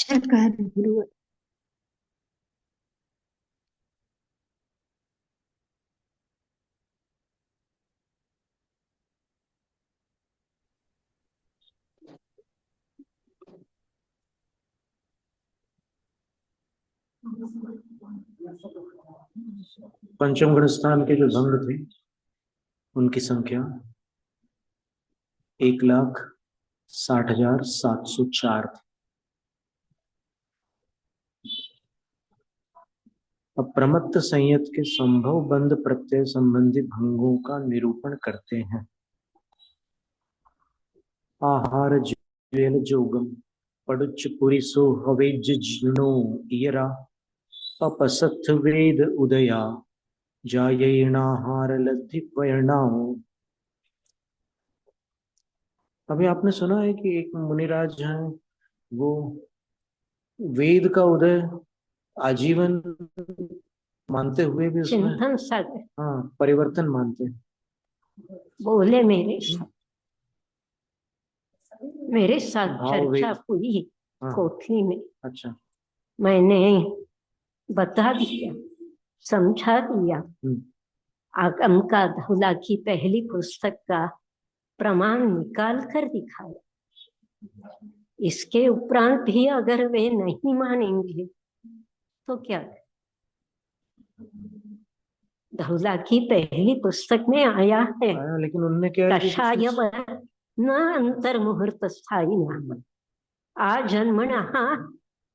शरद गुरु। पंचम गण स्थान के जो भंग थे उनकी संख्या 1,60,704 थी। अब प्रमत्त संयत के संभव बंध प्रत्यय संबंधी भंगों का निरूपण करते हैं। आहार ज्वेल जोगम पडुच पुरिसो हवेज जिनो इयरा अपसथ वेद उदया जायेणाहार लद्धि वर्णाओ। अभी आपने सुना है कि एक मुनिराज हैं, वो वेद का उदय आजीवन मानते हुए भी उसमें चिंतन सागर परिवर्तन मानते हैं। बोले मेरे साथ चर्चा हुई कोठरी में। अच्छा, मैंने बता दिया, समझा दिया। आगम का धौला की पहली पुस्तक का प्रमाण निकाल कर दिखाया। इसके उपरांत भी अगर वे नहीं मानेंगे तो क्या? धौला की पहली पुस्तक में आया है, लेकिन उनने क्या कषाय न अंतर मुहूर्त स्थायी न आ जन्मनः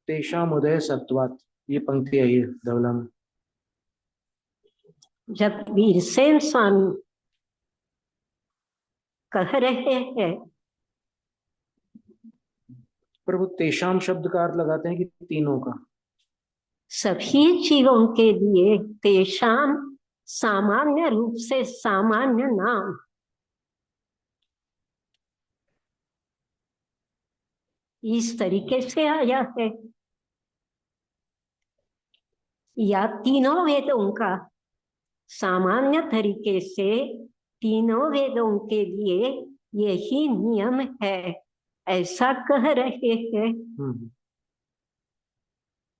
तेषाम उदय सत्वात्। ये पंक्ति आई है धौला में। जब वीरसेन स्वामी कह रहे हैं, पर वो तेषाम शब्द का अर्थ लगाते हैं कि तीनों का, सभी जीवों के लिए तेषाम सामान्य रूप से सामान्य नाम, इस तरीके से आया है। या तीनों वेदों का सामान्य तरीके से तीनों वेदों के लिए यही नियम है, ऐसा कह रहे हैं।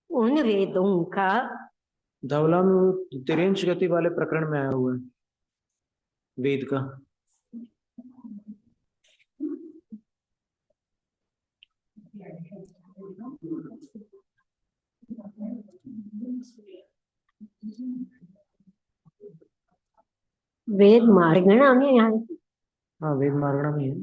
उन वेदों का धवला में तिरेंच गति वाले प्रकरण में आया हुआ है वेद का। वेद मार्गणा में है। हाँ, वेद मार्गणा में है।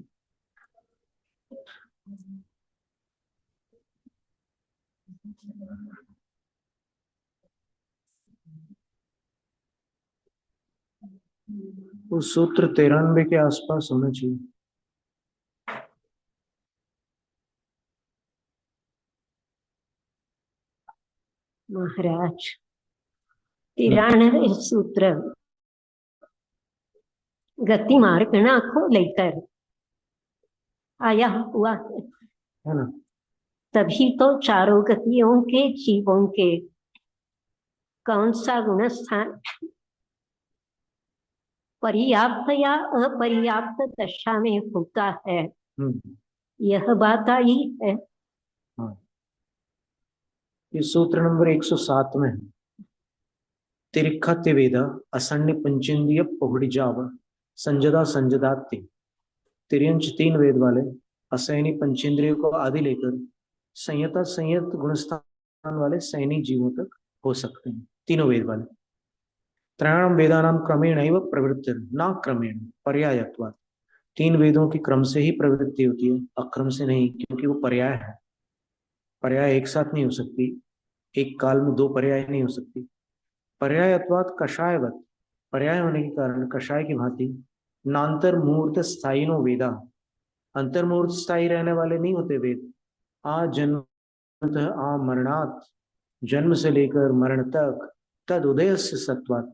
उस सूत्र 93 के आसपास होना चाहिए। महाराज 93 सूत्र गति मार्गणा को लेकर आया हुआ है ना। तभी तो चारों गतियों के जीवों के कौन सा गुण स्थान पर्याप्त या अपर्याप्त दशा में होता है, यह बात आई है। ये सूत्र नंबर 107 में है। तिरिखा वेदा असन्य पंचेंद्रिय पहुड़ी जाव संजदा संजदाति। तिरियंच तीन वेद वाले असैनी पंचेंद्रियों को आदि लेकर संयता संयत गुणस्थान वाले सैनी जीवों तक हो सकते हैं, तीनों वेद वाले। त्रयाणाम वेदानाम क्रमेण एव प्रवृत्ति न क्रमेण पर्यायत्वात्। तीन वेदों की क्रम से ही प्रवृत्ति होती है, अक्रम से नहीं, क्योंकि वो पर्याय है। पर्याय एक साथ नहीं हो सकती, एक काल में दो पर्याय नहीं हो सकती। पर्यायत्वात् कषायवत, पर्याय होने के कारण कषाय की भांति। नांतर मुहूर्त स्थायी नो वेदा, अंतर्मुहूर्त स्थायी रहने वाले नहीं होते वेद। आ जन्म आ मरणात्, जन्म से लेकर मरण तक। तद उदय से सत्वात्,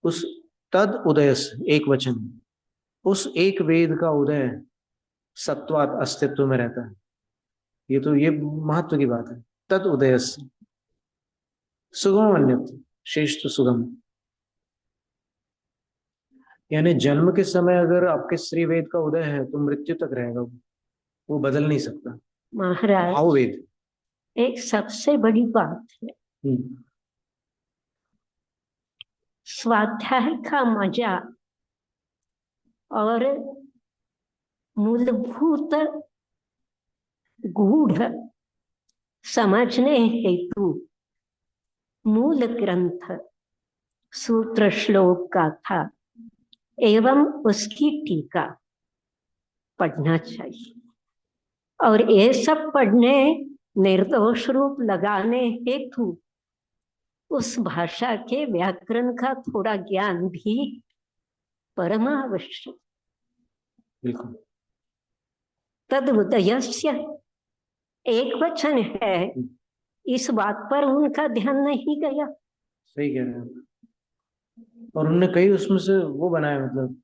उस तद उदय एक वचन, उस एक वेद का उदय सत्वात् अस्तित्व में रहता है। ये महत्व की बात है। तद उदय सुगम अन्यत्र श्रेष्ठ सुगम, यानी जन्म के समय अगर आपके श्री वेद का उदय है तो मृत्यु तक रहेगा, वो बदल नहीं सकता। महाराज भाव वेद एक सबसे बड़ी बात है, स्वाध्याय का मजा और मूलभूत गूढ़ समझने हेतु मूल ग्रंथ, सूत्र, श्लोक, गाथा एवं उसकी टीका पढ़ना चाहिए। और ये सब पढ़ने, निर्दोष रूप लगाने हेतु उस भाषा के व्याकरण का थोड़ा ज्ञान भी परमावश्यक। बिल्कुल। तदुदयस्य एक वचन है, इस बात पर उनका ध्यान नहीं गया। सही कह रहे हैं। और उन्होंने कई उसमें से वो बनाया, मतलब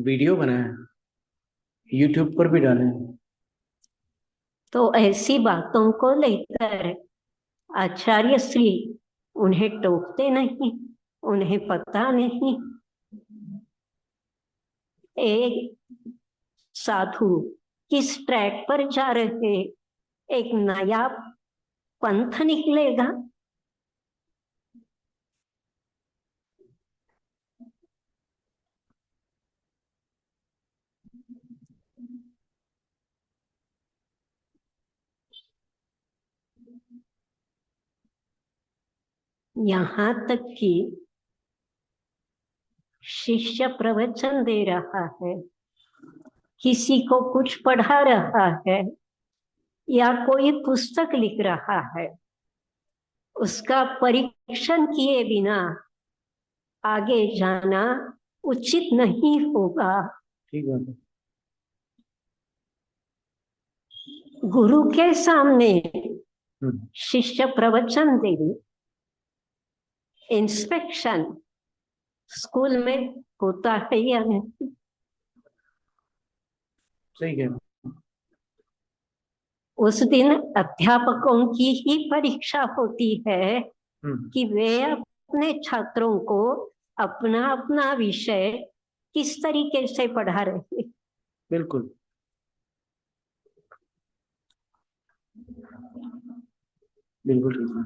वीडियो बनाया, यूट्यूब पर भी डाले हैं। तो ऐसी बातों को लेकर आचार्य श्री उन्हें टोकते नहीं, उन्हें पता नहीं। एक साधु किस ट्रैक पर जा रहे, एक नया पंथ निकलेगा। यहां तक कि शिष्य प्रवचन दे रहा है, किसी को कुछ पढ़ा रहा है या कोई पुस्तक लिख रहा है, उसका परीक्षण किए बिना आगे जाना उचित नहीं होगा। ठीक बात है। गुरु के सामने शिष्य प्रवचन दे, इंस्पेक्शन स्कूल में होता है या नहीं? सही कह रहे। उस दिन अध्यापकों की ही परीक्षा होती है कि वे अपने छात्रों को अपना अपना विषय किस तरीके से पढ़ा रहे। बिल्कुल। बिल्कुल ठीक है।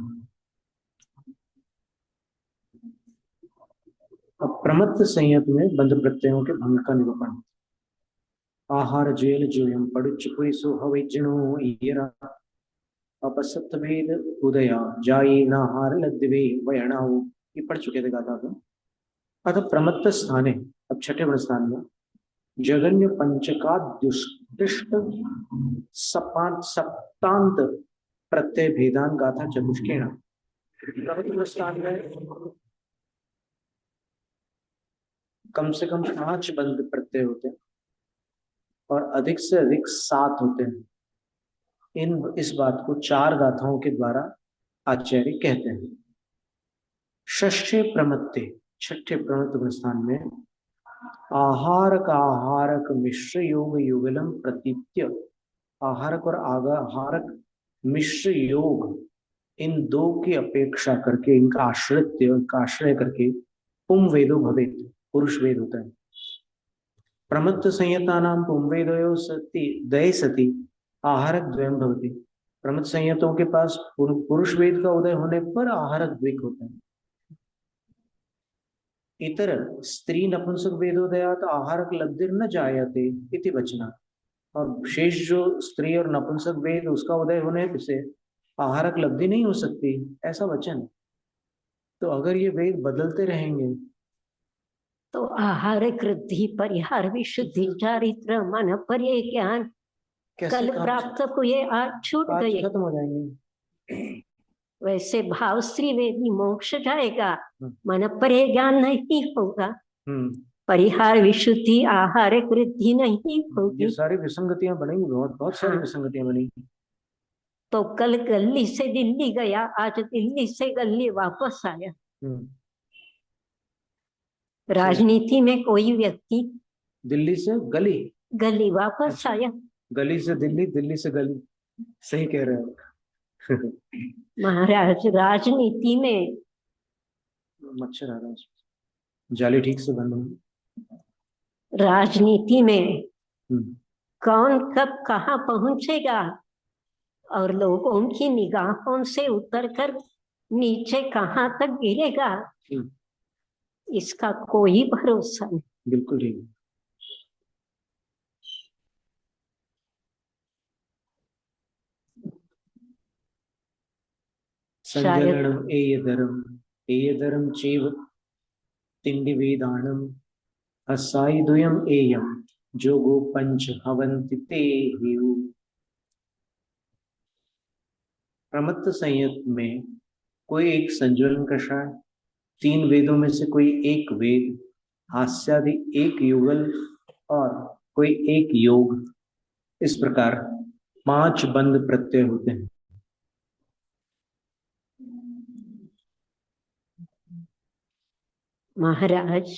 अब प्रमत्त संयत में बंध प्रत्ययों के भंग का निरूपण। आहार जेल जोयम पड़ुच पुरिसो हविजनो ईरा अपसत वेद उदया जाई नाहार लद्वे वयणाऊ। ये पढ़ चुके थे गाथा को। अतः प्रमत्त स्थाने, अब छठे वर्ण स्थान में जगन्य पंचकाद्युष्टिष्ट सप्तांत प्रत्यय भेदान गाथा चतुष्केण। प्रमत्त स्थान में कम से कम 5 बंध प्रत्यय होते हैं और अधिक से अधिक 7 होते हैं। इस बात को 4 गाथाओं के द्वारा आचार्य कहते हैं। षष्ठे प्रमत्ते, छठे प्रमत्त स्थान में आहारक आहारक मिश्र योग युगलम प्रतीत्य, आहारक और आहारक मिश्र योग, इन दो की अपेक्षा करके, इनका आश्रय करके पुम वेदो भवेत, पुरुष वेद होता है। प्रमत्त संहिता नाम पुम वेदयो सति दय सति आहारक द्वयम भवति। प्रमत्त संहिताओं के पास पुरुष वेद का उदय होने पर आहारक द्विक होता है। इतर स्त्री नपुंसक वेदोदयात आहारक लब्धिर न जायते इति वचना। और शेष जो स्त्री और नपुंसक वेद, उसका उदय होने से आहारक लब्धि नहीं हो सकती, ऐसा वचन। तो अगर ये वेद बदलते रहेंगे तो आहार वृद्धि परिहार विशुद्धि चारित्र मन पर्य ज्ञान कल प्राप्त हुए आज छूट गए, खत्म हो जाएंगे। वैसे भाव श्री वेदी मोक्ष जाएगा, मन पर्य ज्ञान नहीं होगा, परिहार विशुद्धि आहार वृद्धि नहीं होगी। ये सारी विसंगतियां बनेंगी, बहुत बहुत सारी विसंगतियां बनेंगी। तो कल गली से दिल्ली गया, आज दिल्ली से गली वापस आया। राजनीति में कोई व्यक्ति दिल्ली से गली वापस आया, गली से दिल्ली, दिल्ली से गली। सही कह रहे हो। महाराज राजनीति में मच्छर आ रहा है, जाली ठीक से बंद हो। राजनीति में कौन कब कहाँ पहुंचेगा और लोगों की निगाहों से उतरकर नीचे कहाँ तक गिरेगा इसका कोई भरोसा नहीं। बिल्कुल ठीक। शायद संजलनम एयधरम चैव तिंडिवेदानम हसाईद्वयम एयम जोगो पंच हवन्ति ते हेउ। प्रमत्त संयत में कोई एक संज्वलन कषाय, तीन वेदों में से कोई एक वेद, हास्यादि एक युगल और कोई एक योग, इस प्रकार 5 बंद प्रत्यय होते हैं। महाराज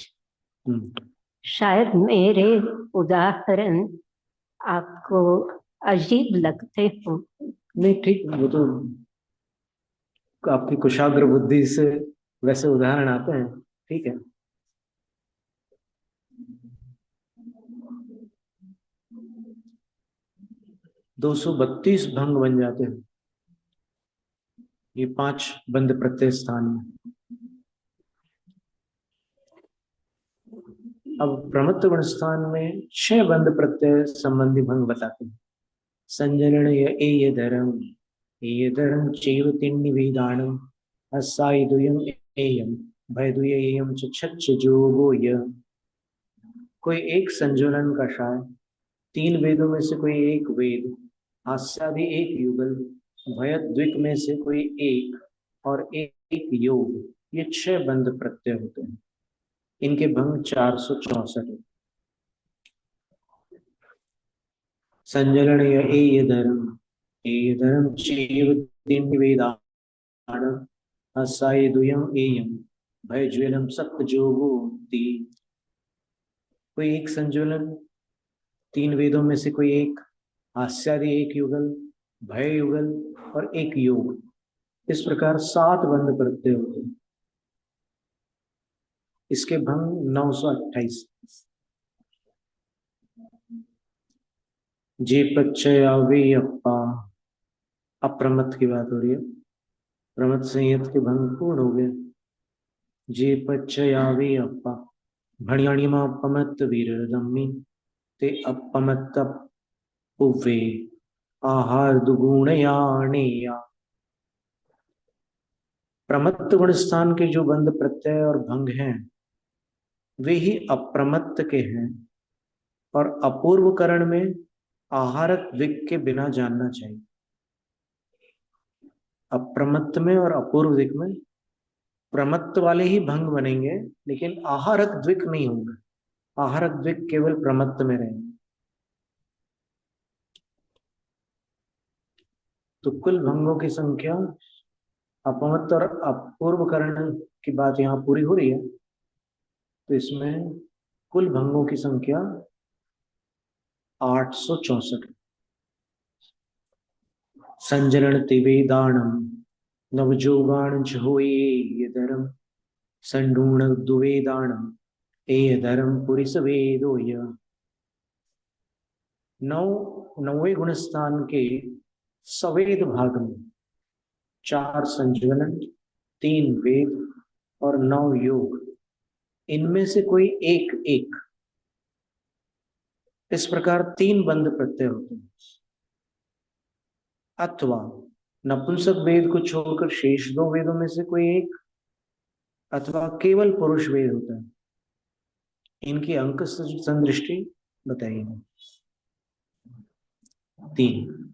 शायद मेरे उदाहरण आपको अजीब लगते हो। नहीं ठीक, वो तो आपकी कुशाग्र बुद्धि से वैसे उदाहरण आते हैं, ठीक है। दो 232 भंग बन जाते हैं ये 5 बंद प्रत्यय स्थान में। अब प्रमत्त गुण स्थान में 6 बंद प्रत्यय संबंधी भंग बताते हैं। संजनन एयधरम चैव तिन्निवेदानम हस्साईद्वयम एयम भयद्वयम च छच्छ जोगो य। कोई एक संज्वलन का शाय, 3 वेदों में से कोई एक वेद, हास्यादि एक युगल, भयद्विक में से कोई एक और एक योग, ये 6 बंद प्रत्यय होते हैं। इनके भंग 464। संजलन एयधरम चैव तिन्निवेदानम हस्साईद्वयम एयम भयज्वलम सप्त जोगोति। कोई एक संज्वलन, 3 वेदों में से कोई एक, हास्यादि एक युगल, भय युगल और एक योग, इस प्रकार 7 बंद प्रत्यय होते हैं। इसके भंग 928। जे पच्चया वे अप्पा, अप्रमत्त की बात हो रही है। प्रमत्त संयत के भंग पूर्ण हो गए। जे पच्चया वे अप्पा भणियाणिमा अपमत्त वीरदम्मी ते अपमत्त उवे आहार दुगुणयाणेया। प्रमत्त गुण स्थान के जो बंद प्रत्यय और भंग हैं वे ही अप्रमत्त के हैं, और अपूर्व करण में आहारक विक के बिना जानना चाहिए। अप्रमत्त में और अपूर्व दिक में प्रमत्त वाले ही भंग बनेंगे, लेकिन आहारक द्विक नहीं होंगे। आहारक द्विक केवल प्रमत्त में रहेंगे। तो कुल भंगों की संख्या, अपमत्त और अपूर्व करण की बात यहाँ पूरी हो रही है, तो इसमें कुल भंगों की संख्या 864। संजरण तिवेदानम नवजोगान होये धर्म संडूण दुवेदानम ए धर्म पुरिस वेदो। नौवे गुण स्थान के सवेद भाग में 4 संज्वलन, 3 वेद और 9 योग, इनमें से कोई एक एक, इस प्रकार 3 बंद प्रत्यय होते हैं। अथवा नपुंसक वेद को छोड़कर शेष 2 वेदों में से कोई एक, अथवा केवल पुरुष वेद होता है। इनकी अंक संदृष्टि बताइए। 3।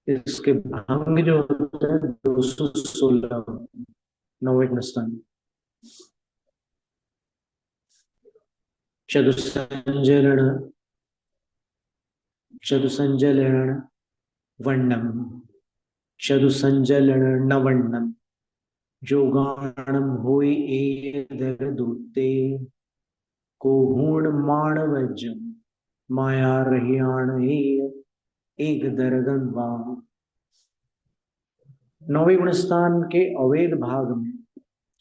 इसके भंग जो होता है 216 नौवे गुण स्थान। चतुसंजलण वर्णम चतुसंजलण नवर्णम जोगाणम होई एधर दूते को हूण माणवजम माया रहियाण एक दरगन वाम। नौवे गुण स्थान के अवेद भाग में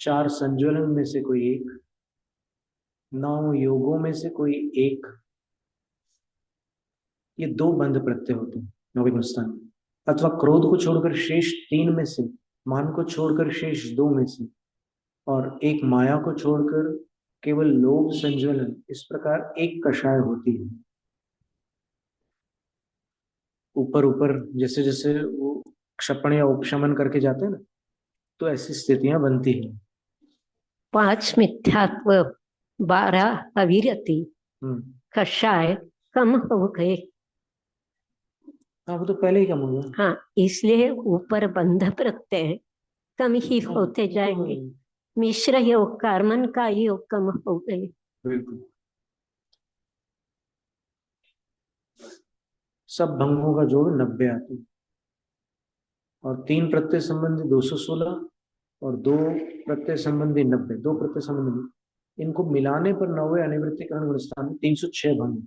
4 संज्वलन में से कोई एक, 9 योगों में से कोई एक, ये 2 बंध प्रत्यय होते हैं नौवे गुणस्थान में, अथवा क्रोध को छोड़कर शेष 3 में से, मान को छोड़कर शेष 2 में से, और एक माया को छोड़कर केवल लोभ संज्वलन, इस प्रकार एक कषाय होती है। ऊपर ऊपर जैसे जैसे वो क्षपण या उपशमन करके जाते हैं ना, तो ऐसी स्थितियां बनती हैं। 5 मिथ्यात्व, 12 अविरति, कषाय कम हो गए। हाँ, वो तो पहले ही कम हो गया। हाँ, इसलिए ऊपर बंध प्रत्यय कम ही होते जाएंगे। मिश्र योग, कार्मन का योग कम हो गए। बिल्कुल। सब भंगों का जोड़ 90 आते हैं, और 3 प्रत्यय संबंधी 216, और 2 प्रत्यय संबंधी 90, 2 प्रत्यय संबंधी, इनको मिलाने पर 9वें अनिवृत्तिकरण गुणस्थान में 306 भंग।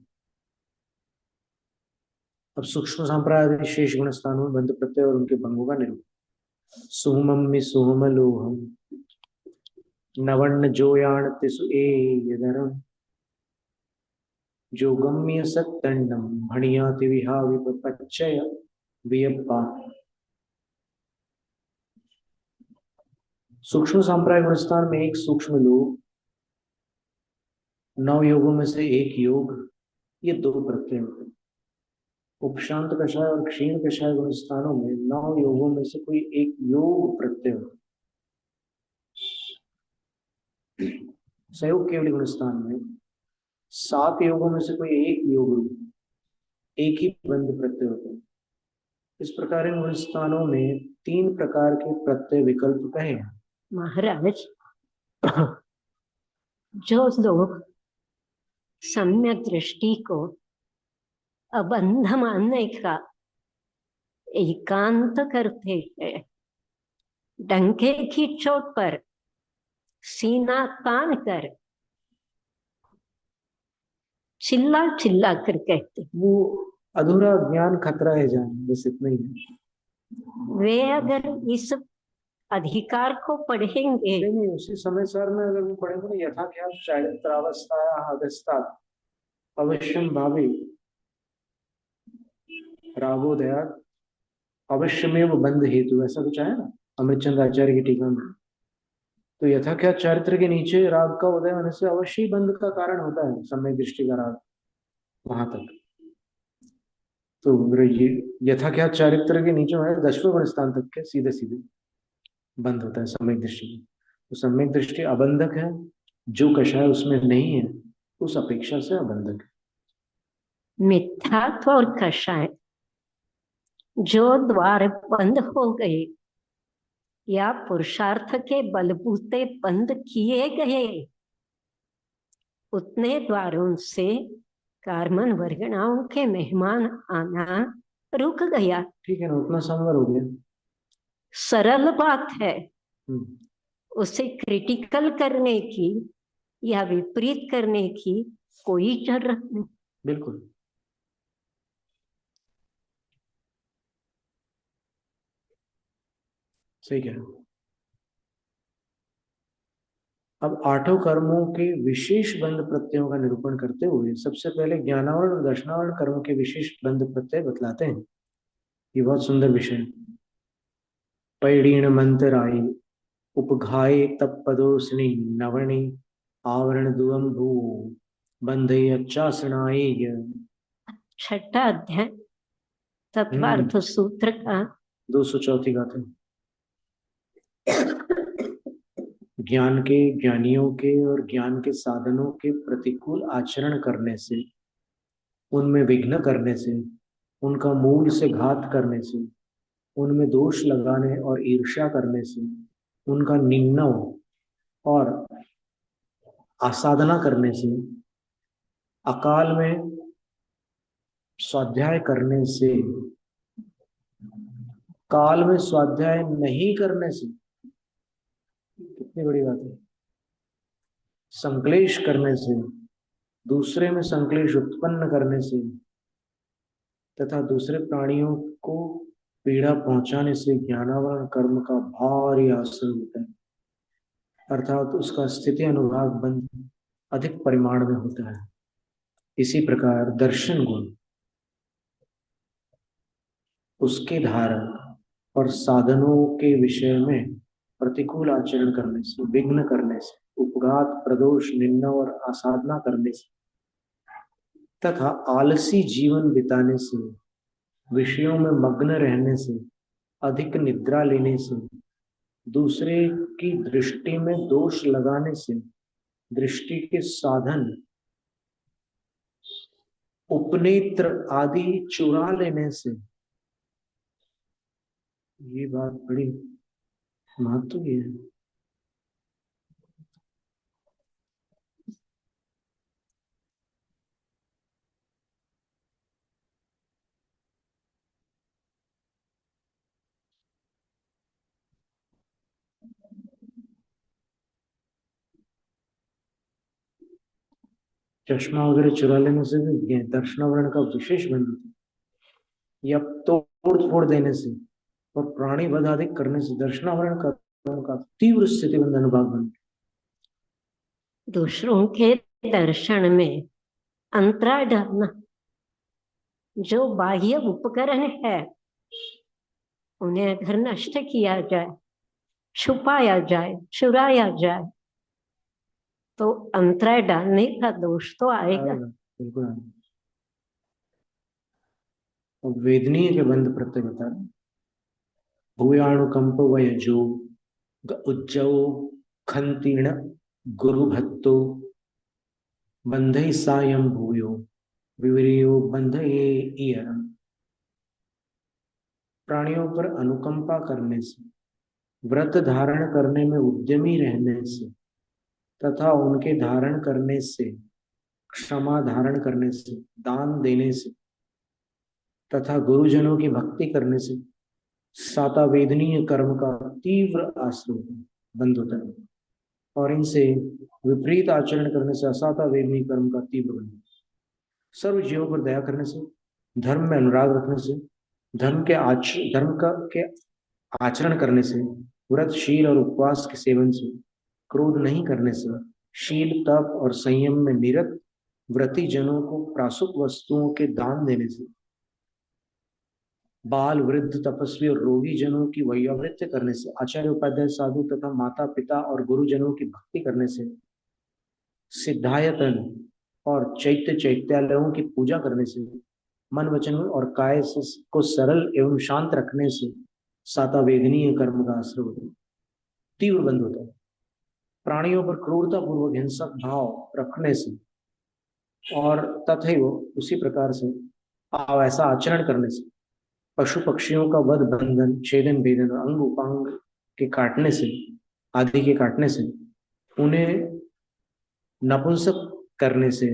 अब सूक्ष्म संप्राय शेष गुणस्थानों में बंध प्रत्यय और उनके भंगों का निरूपण। सुहमम सुहमलोहम नवर्ण जोयाण तिसु एयदरम जो गम्य सत्तंडम भणियाति विहा विपच्चय वियप्पा। सूक्ष्म संप्राय गुणस्थान में एक सूक्ष्म लोग, 9 योगों में से एक योग, ये 2 प्रत्यय होते हैं। उपशांत कषाय और क्षीण कषाय गुणस्थानों में 9 योगों में से कोई एक योग प्रत्यय होता है। संयोग केवली गुणस्थान में 7 योगों में से कोई एक योग रूप, एक ही बंध प्रत्यय होते हैं। इस प्रकार इन गुणस्थानों में 3 प्रकार के प्रत्यय विकल्प कहे हैं। महाराज, जो लोग सम्यक दृष्टि को अबंध मानने का एकांत करते हैं, डंके की चोट पर सीना तान कर चिल्ला चिल्ला कर कहते, वो अधूरा ज्ञान खतरा है जान, बस इतना ही है। वे अगर इस अधिकार को पढ़ेंगे, नहीं, उसी समय सर में अगर वो पढ़ेंगे ना, यथा क्या चारित्रावस्थाया अगस्ता अवश्यम भावी रागोदया अवश्यमेव बंध हेतु, ऐसा कुछ है ना अमृतचंद्र आचार्य की टीका में। तो यथा क्या चारित्र के नीचे राग का उदय होने से अवश्य ही बंध का कारण होता है, सम्यक दृष्टि का राग, वहां तक। तो ये यथा क्या चारित्र के नीचे है 10वें गुण स्थान तक के सीधे सीधे बंद होता है सम्यक दृष्टि में। तो सम्यक दृष्टि अबंधक है, जो कषाय उसमें नहीं है उस अपेक्षा से अबंधक है। मिथ्यात्व और कषाय जो द्वार बंद हो गए या पुरुषार्थ के बलबूते बंद किए गए, उतने द्वारों से कार्मन वर्गणाओं के मेहमान आना रुक गया। ठीक है ना, उतना संवर हो गया। सरल बात है, उसे क्रिटिकल करने की या विपरीत करने की कोई जरूरत नहीं। बिल्कुल सही कह रहे हो। अब 8 कर्मों के विशेष बंध प्रत्ययों का निरूपण करते हुए सबसे पहले ज्ञानावरण और दर्शनावरण कर्म के विशेष बंध प्रत्यय बतलाते हैं। ये बहुत सुंदर विषय है। पैड़ीण मंतराई उपघाये तप पदोस्नि नवणी आवरण दुअम भू बंधे अच्छासनाय। छठा अध्याय तत्वार्थ सूत्र का 204 गाथा। ज्ञान के, ज्ञानियों के और ज्ञान के साधनों के प्रतिकूल आचरण करने से, उनमें विघ्न करने से, उनका मूल से घात करने से, उनमें दोष लगाने और ईर्ष्या करने से, उनका निंदव और आसाधना करने से, अकाल में स्वाध्याय करने से, काल में स्वाध्याय नहीं करने से, कितनी बड़ी बात है, संक्लेश करने से, दूसरे में संक्लेश उत्पन्न करने से, तथा दूसरे प्राणियों को पीड़ा पहुंचाने से ज्ञानावरण कर्म का भारी असर होता है, अर्थात उसका स्थिति अनुभाग बंध अधिक परिमाण में होता है। इसी प्रकार दर्शन गुण उसके धारक और साधनों के विषय में प्रतिकूल आचरण करने से, विघ्न करने से, उपघात, प्रदोष, निंदा और आसाधना करने से तथा आलसी जीवन बिताने से, विषयों में मग्न रहने से, अधिक निद्रा लेने से, दूसरे की दृष्टि में दोष लगाने से, दृष्टि के साधन उपनेत्र आदि चुरा लेने से, ये बात बड़ी महत्व की है। चश्मा वगैरह चुरा लेने से भी दर्शनावरण का विशेष बंध होता है, या तोड़ फोड़ देने से और प्राणी वध आदि करने से दर्शनावरण का तीव्र स्थिति बंध अनुभाग बनता है। दूसरों के दर्शन में अंतराय डालना, जो बाह्य उपकरण है उन्हें अगर नष्ट किया जाए, छुपाया जाए, चुराया जाए तो अंतराय डालने का दोष तो आएगा। बिल्कुल आएगा। और वेदनीय के बंध प्रत्यय बता रहे, भूयाणुकंप वयजो उज्जव खंतीर्ण गुरु भत्तो बंधई सायं भूयो विवरियो बंधये इयरम। प्राणियों पर अनुकंपा करने से, व्रत धारण करने में उद्यमी रहने से तथा उनके धारण करने से, क्षमा धारण करने से, दान देने से तथा गुरुजनों की भक्ति करने से सातावेदनीय कर्म का तीव्र आश्रय बंद होता है, और इनसे विपरीत आचरण करने से असातावेदनीय कर्म का तीव्र बंद। सर्व जीवों पर दया करने से, धर्म में अनुराग रखने से, धर्म के आचरण करने से, व्रत, शील और उपवास के सेवन से, क्रोध नहीं करने से, शील, तप और संयम में निरत व्रती जनों को प्रासुक वस्तुओं के दान देने से, बाल, वृद्ध, तपस्वी और रोगी जनों की वैयावृत्ति करने से, आचार्य, उपाध्याय, साधु तथा माता पिता और गुरुजनों की भक्ति करने से, सिद्धायतन और चैत्यालयों की पूजा करने से, मन, वचन और काय को सरल एवं शांत रखने से सातावेदनीय कर्म का आश्रय होता है, तीव्र बंद होता है। प्राणियों पर क्रूरता पूर्वक हिंसक भाव रखने से और तथैव उसी प्रकार से ऐसा आचरण करने से, पशु पक्षियों का वध, बंधन, छेदन, भेदन, अंग उपांग के काटने से आदि के काटने से, उन्हें नपुंसक करने से,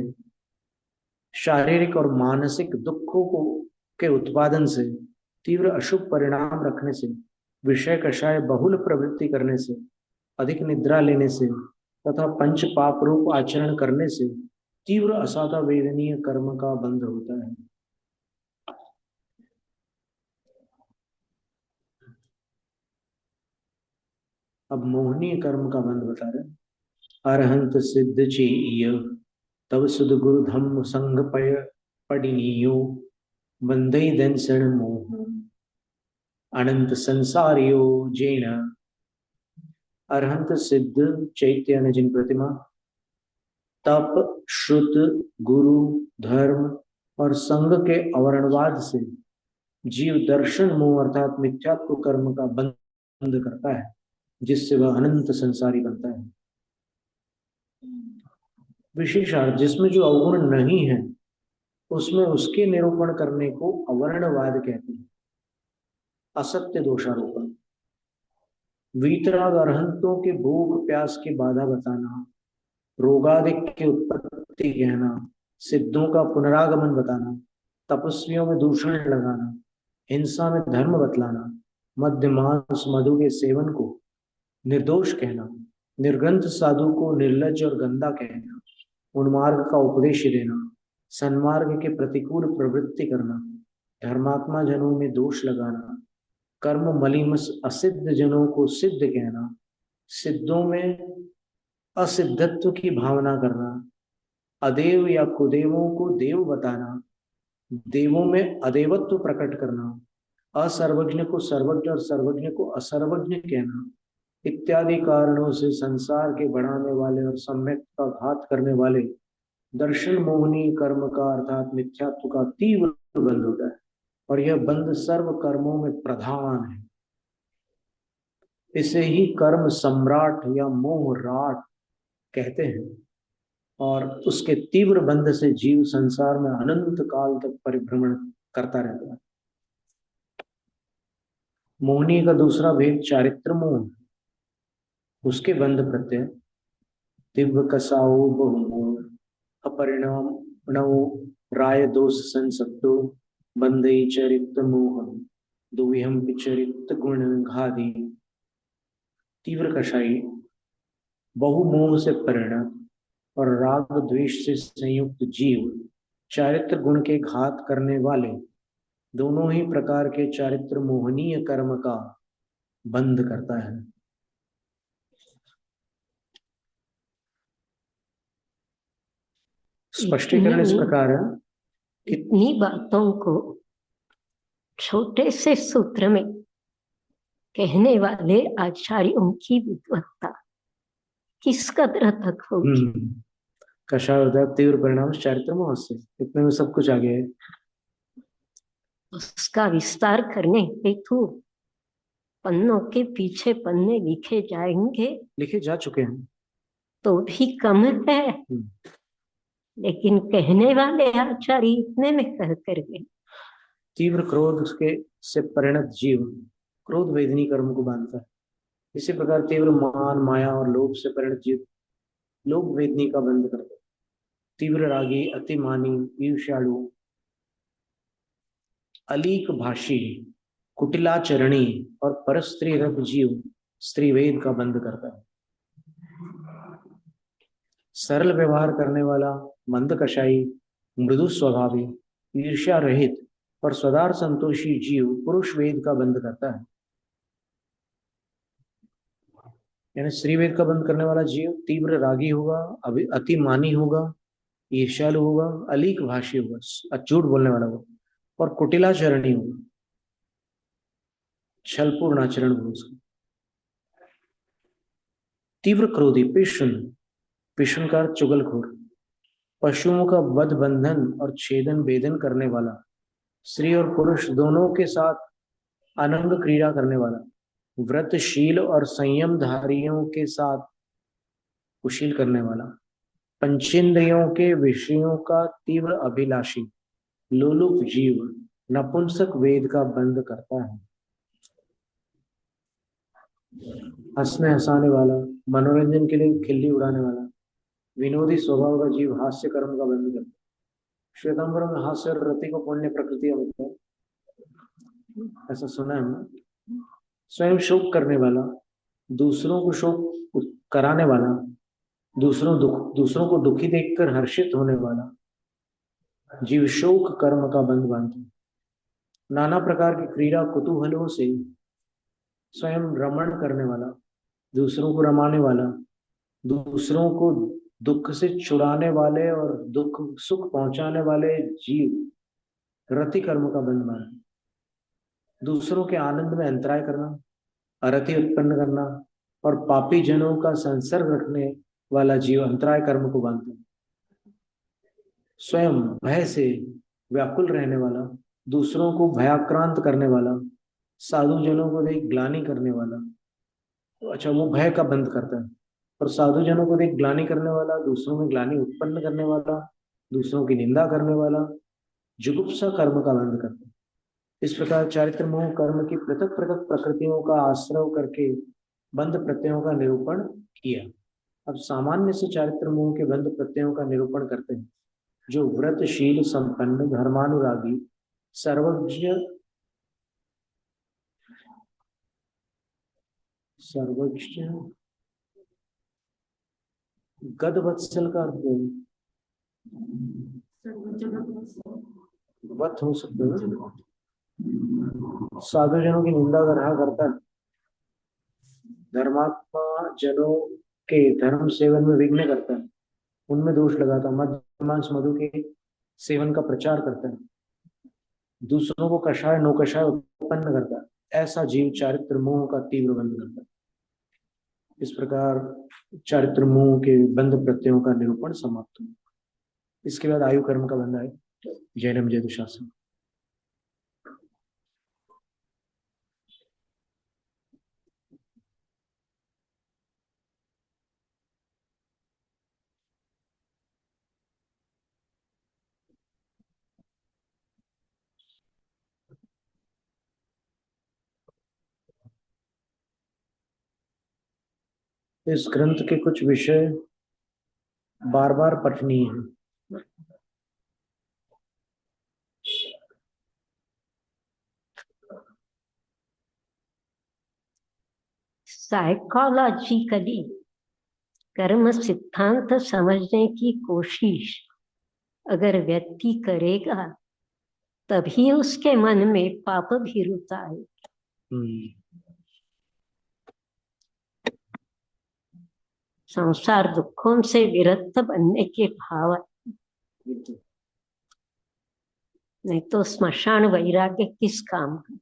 शारीरिक और मानसिक दुखों को के उत्पादन से, तीव्र अशुभ परिणाम रखने से, विषय कषाय बहुल प्रवृत्ति करने से, अधिक निद्रा लेने से तथा पंच पाप रूप आचरण करने से तीव्र असाधा वेदनीय कर्म का बंध होता है। अब मोहनीय कर्म का बंध बता रहे, अरहंत सिद्ध चेय तब सुध गुरु धम्म संग पय पडिनियो बंधई दंसण मोह अनंत संसारियो जैन। अरहंत सिद्ध चैत्य जिन प्रतिमा, तप, श्रुत, गुरु, धर्म और संग के अवरणवाद से जीव दर्शन मोह अर्थात मिथ्यात्व कर्म का बंध करता है, जिससे वह अनंत संसारी बनता है। विशेषार्थ, जिसमें जो अवगुण नहीं है उसमें उसके निरूपण करने को अवर्णवाद कहते हैं, असत्य दोषारोपण। वीतराग अरहंतों के भूख प्यास की बाधा बताना, रोगादिक की उत्पत्ति कहना, सिद्धों का पुनरागमन बताना, तपस्वियों में दूषण लगाना, हिंसा में धर्म बतलाना, मद्य मांस मधु के सेवन को निर्दोष कहना, निर्ग्रंथ साधु को निर्लज और गंदा कहना, उन्मार्ग का उपदेश देना, सन्मार्ग के प्रतिकूल प्रवृत्ति करना, धर्मात्मा जनों में दोष लगाना, कर्म मलिमस असिद्ध जनों को सिद्ध कहना, सिद्धों में असिद्धत्व की भावना करना, अदेव या कुदेवों को देव बताना, देवों में अदेवत्व प्रकट करना, असर्वज्ञ को सर्वज्ञ और सर्वज्ञ को असर्वज्ञ कहना इत्यादि कारणों से संसार के बढ़ाने वाले और सम्यक का घात करने वाले दर्शन मोहनी कर्म का अर्थात मिथ्यात्व का तीव्र बंध होता है, और यह बंध सर्व कर्मों में प्रधान है। इसे ही कर्म सम्राट या मोह राट कहते हैं, और उसके तीव्र बंध से जीव संसार में अनंत काल तक परिभ्रमण करता रहता है। मोहनी का दूसरा भेद चारित्र मोह, उसके बंध प्रत्यय दिव्य कसाओ बहुमोह अपरिणाम नवो राय दोष संसक्तो बंधई चरित्र मोह दुविहम चरित्र गुण घादी। तीव्र कषाई, बहुमोह से परिणत और राग द्वेष से संयुक्त जीव चारित्र गुण के घात करने वाले दोनों ही प्रकार के चारित्र मोहनीय कर्म का बंध करता है। स्पष्टीकरण इस प्रकार है। इतनी बातों को छोटे से सूत्र में कहने वाले आचार्यों की विद्वत्ता किस कदर तक होगी। कषाय उदय तीव्र परिणाम चारित्र मोह से, इतने में सब कुछ आ गया है। उसका विस्तार करने हेतु पन्नों के पीछे पन्ने लिखे जाएंगे, लिखे जा चुके हैं तो भी कम है, लेकिन कहने वाले आचार्य इतने में कह कर गए। तीव्र क्रोध उसके से परिणत जीव क्रोध वेदनी कर्म को बांधता है। इसी प्रकार तीव्र मान माया और लोभ से परिणत जीव लोभ वेदनी का बंध करता है। तीव्र रागी, अतिमानी, ईर्ष्यालु, अलीक भाषी, कुटिलाचरणी और परस्त्री रत जीव स्त्रीवेद का बंध करता है। सरल व्यवहार करने वाला मंद कषाई, मृदु स्वभावी, ईर्ष्या रहित और सदार संतोषी जीव पुरुष वेद का बंध करता है। यानी स्त्री वेद का बंध करने वाला जीव तीव्र रागी होगा, अतिमानी होगा, ईर्ष्यालु होगा, अलीक भाषी होगा, झूठ बोलने वाला होगा, और कुटिलाचरणी होगा, छलपूर्ण आचरण होगा उसका। तीव्र क्रोधी, पिशुन का चुगलखोर, पशुओं का वध बंधन और छेदन भेदन करने वाला, स्त्री और पुरुष दोनों के साथ अनंग क्रीड़ा करने वाला, व्रतशील और संयमधारियों के साथ कुशील करने वाला, पंचेंद्रियों के विषयों का तीव्र अभिलाषी, लोलुप जीव नपुंसक वेद का बंध करता है। हंसने हंसाने वाला, मनोरंजन के लिए खिल्ली उड़ाने वाला, विनोदी स्वभाव का जीव हास्य कर्म का बंध करता है। श्वेतांबर में हास्य और रति को पुण्य प्रकृति होता है, ऐसा सुना है हमने। स्वयं शोक करने वाला, दूसरों को शोक कराने वाला, दूसरों को दुखी देखकर हर्षित होने वाला जीव शोक कर्म का बंध बांधता है। नाना प्रकार की क्रीड़ा कुतूहलों से स्वयं रमण करने वाला, दूसरों को रमाने वाला, दूसरों को दुख से छुड़ाने वाले और दुख सुख पहुंचाने वाले जीव रति कर्म का बंध बांधता है। दूसरों के आनंद में अंतराय करना, अरति उत्पन्न करना और पापी जनों का संसर्ग रखने वाला जीव अंतराय कर्म को बांधता है। स्वयं भय से व्याकुल रहने वाला, दूसरों को भयाक्रांत करने वाला, साधु जनों को देख ग्लानि करने वाला, तो अच्छा वो भय का बंध करता है। और साधु जनों को देख ग्लानि करने वाला, दूसरों में ग्लानि उत्पन्न करने वाला, दूसरों की निंदा करने वाला जुगुप्सा कर्म का बंध करता है। इस प्रकार चारित्र मोह कर्म की पृथक पृथक प्रकृतियों का आश्रय करके बंध प्रत्ययों का निरूपण किया। अब सामान्य से चारित्र मोह के बंध प्रत्ययों का निरूपण करते हैं, जो व्रतशील, संपन्न, धर्मानुरागी, सर्वज्ञ गदवत्सल का वत हो सकता है। साधु जनों की निंदा कर रहा करता है, धर्मात्मा जनों के धर्म सेवन में विघ्न करता है, उनमें दोष लगाता है। मद्य मांस मधु के सेवन का प्रचार करता है, दूसरों को कषाय नौकषाय उत्पन्न करता है, ऐसा जीव चारित्र मोह का तीव्र बंध करता है। इस प्रकार चारित्र मोह के बंध प्रत्ययों का निरूपण समाप्त हुआ। इसके बाद आयु कर्म का बंध है जैनम जय दुशासन। इस ग्रंथ के कुछ विषय बार बार पठनीय है। साइकोलॉजिकली कर्म सिद्धांत समझने की कोशिश अगर व्यक्ति करेगा तभी उसके मन में पाप भीरुता है। संसार दुखों से विरक्त बनने के भाव, नहीं तो स्मशान वैराग्य किस काम का।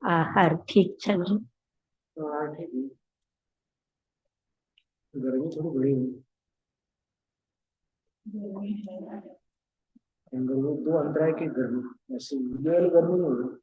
आहार ठीक चल रहा, गर्मी थोड़ी बड़ी है, दो अंतराय की गर्मी, ऐसी गर्मी नहीं है।